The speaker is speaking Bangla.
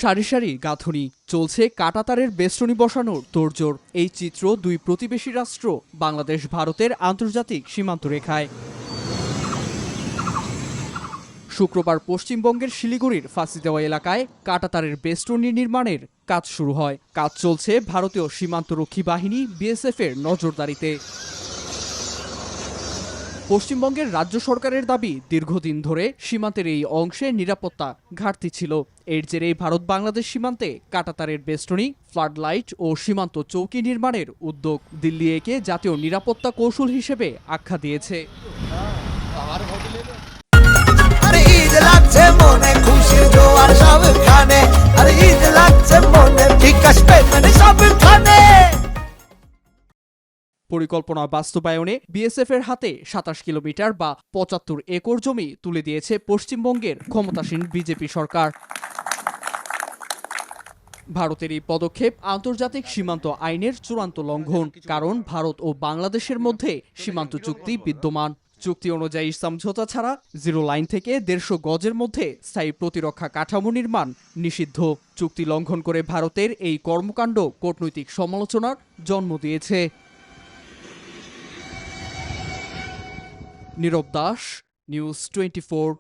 সারি সারি গাঁথুনি, চলছে কাঁটাতারের বেষ্টনী বসানোর তোড়জোড়। এই চিত্র দুই প্রতিবেশী রাষ্ট্র বাংলাদেশ ভারতের আন্তর্জাতিক সীমান্ত রেখায়। শুক্রবার পশ্চিমবঙ্গের শিলিগুড়ির ফাঁসি দেওয়া এলাকায় কাঁটাতারের বেষ্টনী নির্মাণের কাজ শুরু হয়। কাজ চলছে ভারতীয় সীমান্তরক্ষী বাহিনী বিএসএফ এর নজরদারিতে। পশ্চিমবঙ্গের রাজ্য সরকারের দাবি, দীর্ঘদিন ধরে সীমান্তের এই অংশে নিরাপত্তা ঘাটতি ছিল। এর জেরেই ভারত বাংলাদেশ সীমান্তে কাঁটাতারের বেষ্টনী, ফ্লাড লাইট ও সীমান্ত চৌকি নির্মাণের উদ্যোগ দিল্লি একে জাতীয় নিরাপত্তা কৌশল হিসেবে আখ্যা দিয়েছে। পরিকল্পনা বাস্তবায়নে বিএসএফ এর হাতে ২৭ কিলোমিটার বা ৭৫ একর জমি তুলে দিয়েছে পশ্চিমবঙ্গের ক্ষমতাসীন বিজেপি সরকার। ভারতের এই পদক্ষেপ আন্তর্জাতিক সীমান্ত আইনের চূড়ান্ত লঙ্ঘন, কারণ ভারত ও বাংলাদেশের মধ্যে সীমান্ত চুক্তি বিদ্যমান। চুক্তি অনুযায়ী সমঝোতা ছাড়া জিরো লাইন থেকে ১৫০ গজের মধ্যে স্থায়ী প্রতিরক্ষা কাঠামো নির্মাণ নিষিদ্ধ। চুক্তি লঙ্ঘন করে ভারতের এই কর্মকাণ্ড কূটনৈতিক সমালোচনার জন্ম দিয়েছে। নীরব দাস, নিউজ 24।